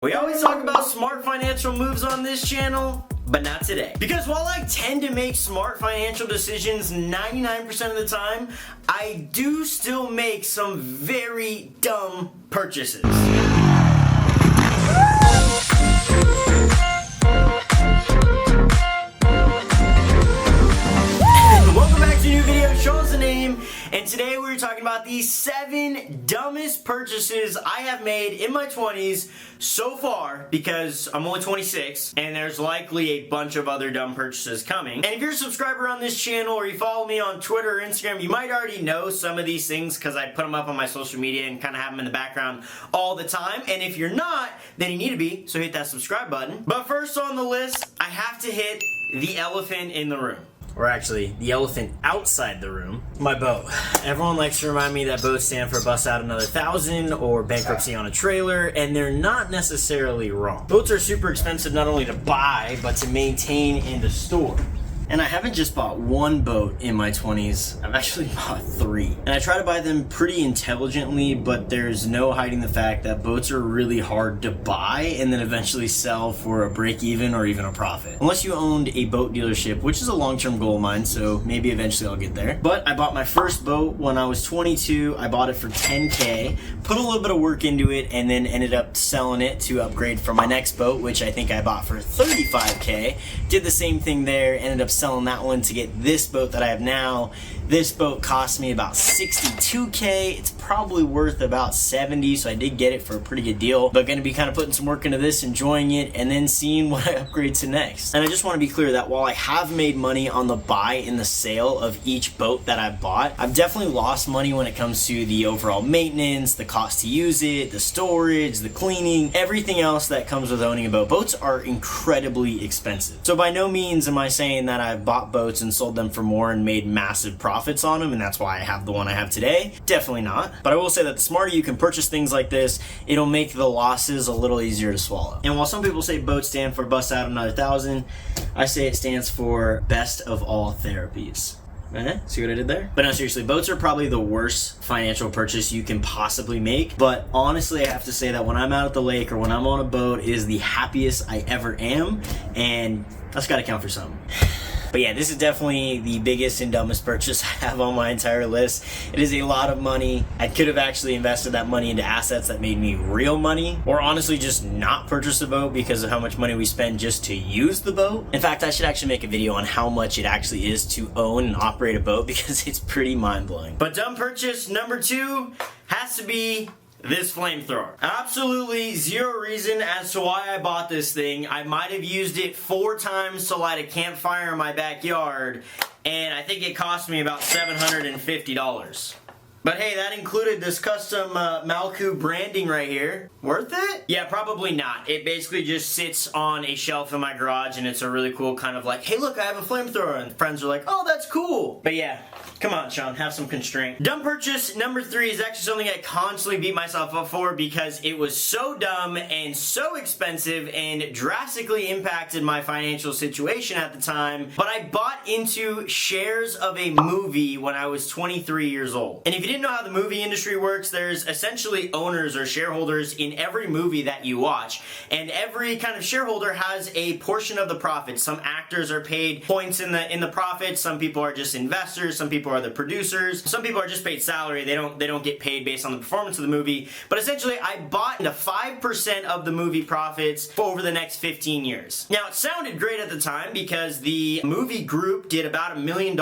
We always talk about smart financial moves on this channel, but not today. Because while I tend to make smart financial decisions 99% of the time, I do still make some very dumb purchases. Welcome back to a new video. Shawn's the name, and today we're talking about the 7 dumbest purchases I have made in my 20s so far, because I'm only 26 and there's likely a bunch of other dumb purchases coming. And if you're a subscriber on this channel or you follow me on Twitter or Instagram, you might already know some of these things because I put them up on my social media and kind of have them in the background all the time. And if you're not, then you need to be, so hit that subscribe button. But first on the list, I have to hit the elephant in the room. Or actually, the elephant outside the room. My boat. Everyone likes to remind me that boats stand for bust out another 1,000 or bankruptcy on a trailer, and they're not necessarily wrong. Boats are super expensive not only to buy, but to maintain and to store. And I haven't just bought one boat in my 20s, I've actually bought 3. And I try to buy them pretty intelligently, but there's no hiding the fact that boats are really hard to buy and then eventually sell for a break even or even a profit. Unless you owned a boat dealership, which is a long-term goal of mine, so maybe eventually I'll get there. But I bought my first boat when I was 22, I bought it for $10K, put a little bit of work into it, and then ended up selling it to upgrade for my next boat, which I think I bought for $35K. Did the same thing there, ended up selling that one to get this boat that I have now. This boat cost me about $62K. It's probably worth about $70, so I did get it for a pretty good deal. But gonna be kind of putting some work into this, enjoying it, and then seeing what I upgrade to next. And I just want to be clear that while I have made money on the buy and the sale of each boat that I bought, I've definitely lost money when it comes to the overall maintenance, the cost to use it, the storage, the cleaning, everything else that comes with owning a boat. Boats are incredibly expensive. So by no means am I saying that I've bought boats and sold them for more and made massive profits on them, and that's why I have the one I have today. Definitely not. But I will say that the smarter you can purchase things like this, it'll make the losses a little easier to swallow. And while some people say boats stand for bust out another 1,000, I say it stands for best of all therapies. See what I did there? But no, seriously, boats are probably the worst financial purchase you can possibly make. But honestly, I have to say that when I'm out at the lake or when I'm on a boat, it is the happiest I ever am, and that's gotta count for something. But yeah, this is definitely the biggest and dumbest purchase I have on my entire list. It is a lot of money. I could have actually invested that money into assets that made me real money, or honestly just not purchase a boat because of how much money we spend just to use the boat. In fact, I should actually make a video on how much it actually is to own and operate a boat because it's pretty mind-blowing. But dumb purchase number 2 has to be this flamethrower. Absolutely zero reason as to why I bought this thing. I might have used it 4 times to light a campfire in my backyard, and I think it cost me about $750. But hey, that included this custom Malkou branding right here. Worth it? Yeah, probably not. It basically just sits on a shelf in my garage, and it's a really cool kind of like, hey look, I have a flamethrower, and friends are like, oh, that's cool. But yeah, come on, Shawn, have some constraint. Dumb purchase number 3 is actually something I constantly beat myself up for because it was so dumb and so expensive and drastically impacted my financial situation at the time. But I bought into shares of a movie when I was 23 years old. And if you didn't know how the movie industry works, there's essentially owners or shareholders in every movie that you watch. And every kind of shareholder has a portion of the profits. Some actors are paid points in the profits. Some people are just investors. Some people are the producers. Some people are just paid salary. They don't get paid based on the performance of the movie. But essentially, I bought into 5% of the movie profits over the next 15 years. Now, it sounded great at the time because the movie group did about $1 million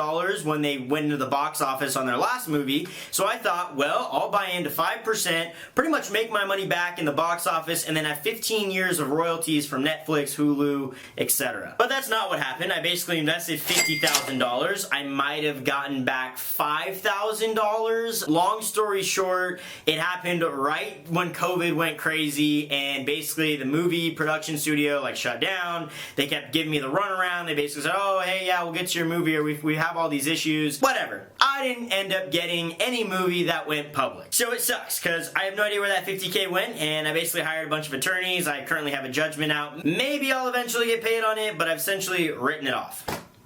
when they went into the box office on their last movie. So I thought, well, I'll buy into 5%, pretty much make my money back in the box office, and then have 15 years of royalties from Netflix, Hulu, etc. But that's not what happened. I basically invested $50,000. I might have gotten back $5,000. Long story short, it happened right when COVID went crazy, and basically the movie production studio like shut down. They kept giving me the runaround. They basically said, oh, hey, yeah, we'll get to your movie, or we have all these issues. Whatever. I didn't end up getting any movie that went public. So it sucks, because I have no idea where that $50K went, and I basically hired a bunch of attorneys. I currently have a judgment out. Maybe I'll eventually get paid on it, but I've essentially written it off.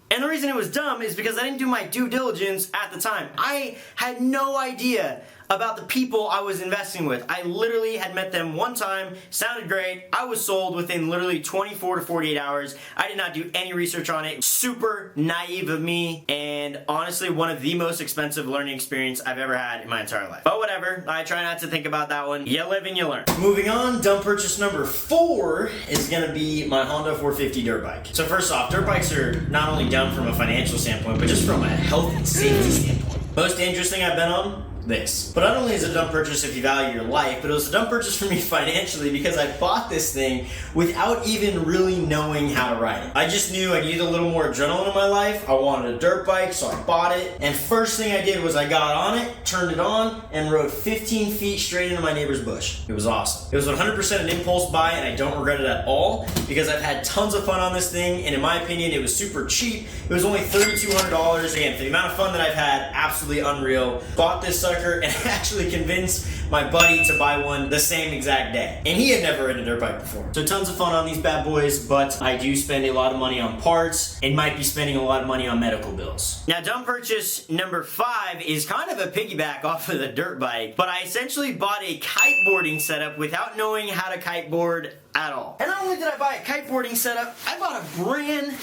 And the reason it was dumb is because I didn't do my due diligence at the time. I had no idea about the people I was investing with. I literally had met them one time, sounded great, I was sold within literally 24 to 48 hours. I did not do any research on it. Super naive of me, and honestly one of the most expensive learning experience I've ever had in my entire life. But whatever, I try not to think about that one. You live and you learn. Moving on, dumb purchase number 4 is gonna be my Honda 450 dirt bike. So first off, dirt bikes are not only dumb from a financial standpoint, but just from a health and safety standpoint. Most dangerous thing I've been on? This. But not only is it a dumb purchase if you value your life, but it was a dumb purchase for me financially because I bought this thing without even really knowing how to ride it. I just knew I needed a little more adrenaline in my life. I wanted a dirt bike, so I bought it. And first thing I did was I got on it, turned it on, and rode 15 feet straight into my neighbor's bush. It was awesome. It was 100% an impulse buy, and I don't regret it at all because I've had tons of fun on this thing, and in my opinion, it was super cheap. It was only $3,200. Again, for the amount of fun that I've had, absolutely unreal. Bought this sucker and actually convinced my buddy to buy one the same exact day. And he had never ridden a dirt bike before. So tons of fun on these bad boys, but I do spend a lot of money on parts and might be spending a lot of money on medical bills. Now, dumb purchase number 5 is kind of a piggyback off of the dirt bike, but I essentially bought a kiteboarding setup without knowing how to kiteboard at all. And not only did I buy a kiteboarding setup, I bought a brand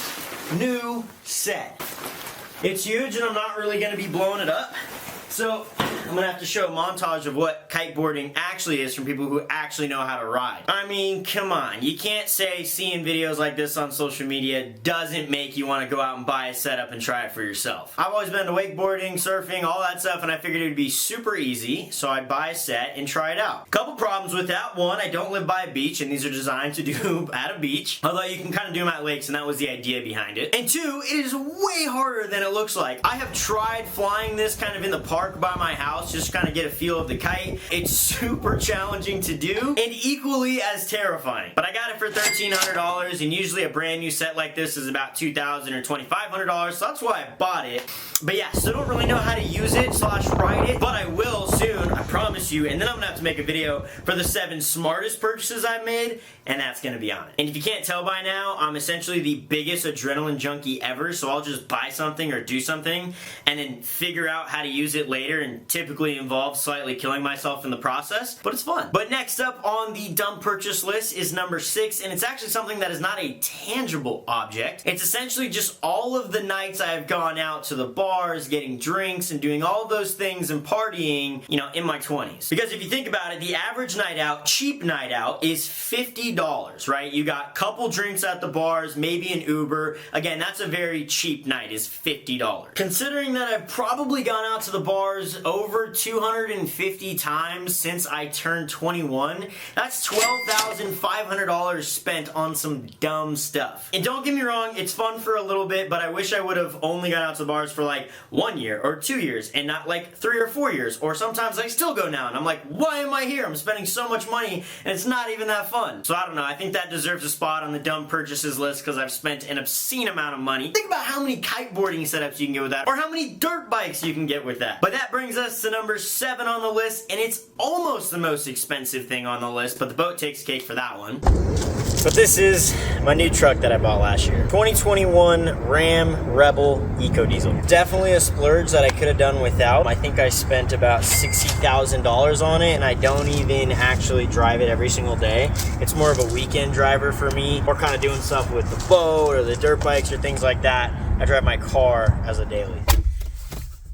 new set. It's huge and I'm not really gonna be blowing it up. So I'm gonna have to show a montage of what kiteboarding actually is from people who actually know how to ride. I mean, come on. You can't say seeing videos like this on social media doesn't make you want to go out and buy a setup and try it for yourself. I've always been into wakeboarding, surfing, all that stuff, and I figured it would be super easy, so I'd buy a set and try it out. Couple problems with that. One, I don't live by a beach, and these are designed to do at a beach, although you can kind of do them at lakes, and that was the idea behind it. And two, it is way harder than it looks like. I have tried flying this kind of in the park by my house, just kind of get a feel of the kite. It's super challenging to do and equally as terrifying. But I got it for $1,300, and usually a brand new set like this is about $2,000 or $2,500, so that's why I bought it. But yeah, still don't really know how to use it / ride it, but I will soon, I promise you. And then I'm gonna have to make a video for the 7 smartest purchases I've made, and that's gonna be on it. And if you can't tell by now, I'm essentially the biggest adrenaline junkie ever, so I'll just buy something or do something and then figure out how to use it later, and typically involves slightly killing myself in the process, but it's fun. But next up on the dumb purchase list is number 6, and it's actually something that is not a tangible object. It's essentially just all of the nights I've gone out to the bars, getting drinks, and doing all those things and partying, you know, in my 20s. Because if you think about it, the average night out, cheap night out, is $50, right? You got a couple drinks at the bars, maybe an Uber. Again, that's a very cheap night, is $50. Considering that I've probably gone out to the bars over 250 times since I turned 21, that's $12,500 spent on some dumb stuff. And don't get me wrong, it's fun for a little bit, but I wish I would have only gone out to the bars for like 1 year or 2 years and not like 3 or 4 years. Or sometimes I still go now and I'm like, why am I here? I'm spending so much money and it's not even that fun. So I don't know, I think that deserves a spot on the dumb purchases list because I've spent an obscene amount of money. Think about how many kiteboarding setups you can get with that, or how many dirt bikes you can get with that. But that brings us to number 7 on the list, and it's almost the most expensive thing on the list, but the boat takes cake for that one. But this is my new truck that I bought last year. 2021 Ram Rebel Eco Diesel. Definitely a splurge that I could have done without. I think I spent about $60,000 on it, and I don't even actually drive it every single day. It's more of a weekend driver for me, or kind of doing stuff with the boat or the dirt bikes or things like that. I drive my car as a daily.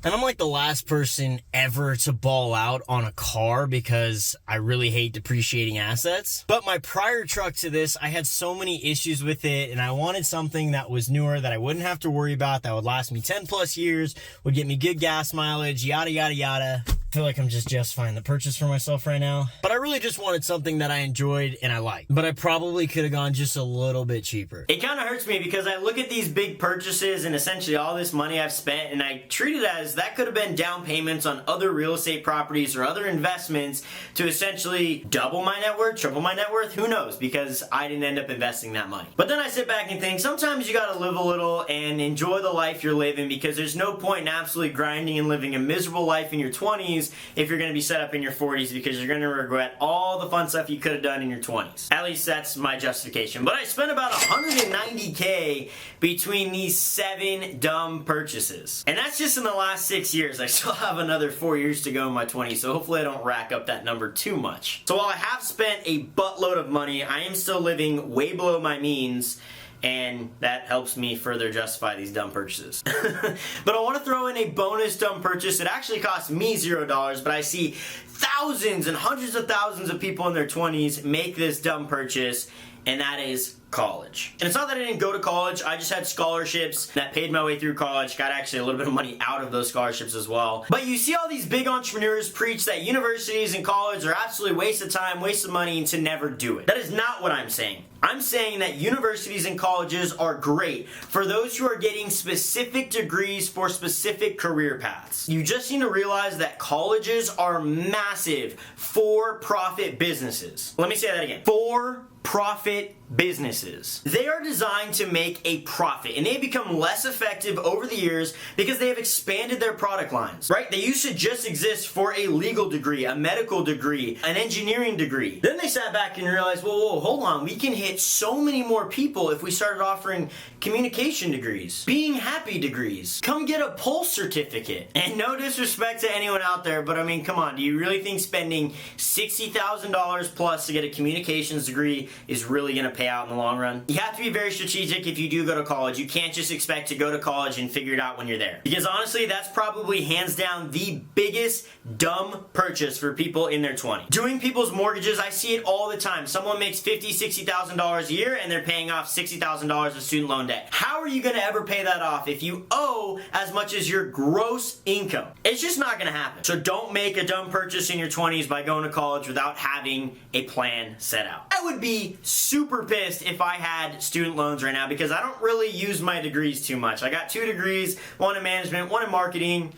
And I'm like the last person ever to ball out on a car because I really hate depreciating assets. But my prior truck to this, I had so many issues with it, and I wanted something that was newer that I wouldn't have to worry about, that would last me 10 plus years, would get me good gas mileage, yada, yada, yada. I feel like I'm just justifying the purchase for myself right now. But I really just wanted something that I enjoyed and I liked. But I probably could have gone just a little bit cheaper. It kind of hurts me because I look at these big purchases and essentially all this money I've spent, and I treat it as that could have been down payments on other real estate properties or other investments to essentially double my net worth, triple my net worth, who knows, because I didn't end up investing that money. But then I sit back and think sometimes you gotta live a little and enjoy the life you're living, because there's no point in absolutely grinding and living a miserable life in your 20s 20s if you're going to be set up in your 40s, because you're going to regret all the fun stuff you could have done in your 20s. At least that's my justification. But I spent about $190K between these 7 dumb purchases. And that's just in the last 6 years. I still have another 4 years to go in my 20s, so hopefully I don't rack up that number too much. So while I have spent a buttload of money, I am still living way below my means, and that helps me further justify these dumb purchases. But I want to throw in a bonus dumb purchase. It actually cost me $0, but I see thousands and hundreds of thousands of people in their 20s make this dumb purchase, and that is college. And it's not that I didn't go to college, I just had scholarships that paid my way through college, got actually a little bit of money out of those scholarships as well. But you see all these big entrepreneurs preach that universities and college are absolutely waste of time, waste of money, and to never do it. That is not what I'm saying. I'm saying that universities and colleges are great for those who are getting specific degrees for specific career paths. You just need to realize that colleges are massive for-profit businesses. Let me say that again. For-profit businesses. They are designed to make a profit, and they become less effective over the years because they have expanded their product lines, right? They used to just exist for a legal degree, a medical degree, an engineering degree. Then they sat back and realized, whoa, hold on, we can hit so many more people if we started offering communication degrees, being happy degrees, come get a Pulse certificate. And no disrespect to anyone out there, but I mean, come on, do you really think spending $60,000 plus to get a communications degree is really going to pay out in the long run? You have to be very strategic if you do go to college. You can't just expect to go to college and figure it out when you're there. Because honestly, that's probably hands down the biggest dumb purchase for people in their 20s. Doing people's mortgages, I see it all the time. Someone makes $50,000, $60,000 a year and they're paying off $60,000 of student loan debt. How are you going to ever pay that off if you owe as much as your gross income? It's just not going to happen. So don't make a dumb purchase in your 20s by going to college without having a plan set out. I would be super pissed if I had student loans right now because I don't really use my degrees too much. I got 2 degrees, one in management, one in marketing.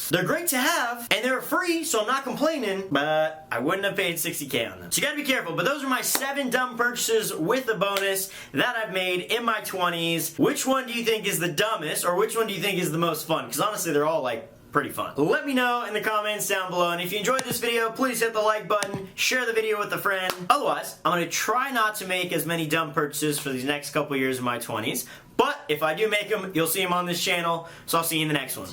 They're great to have, and they're free, so I'm not complaining, but I wouldn't have paid $60K on them. So you gotta be careful, but those are my 7 dumb purchases with a bonus that I've made in my 20s. Which one do you think is the dumbest, or which one do you think is the most fun? Because honestly, they're all like pretty fun. Let me know in the comments down below, and if you enjoyed this video, please hit the like button, share the video with a friend. Otherwise, I'm gonna try not to make as many dumb purchases for these next couple years of my 20s, but if I do make them, you'll see them on this channel, so I'll see you in the next one.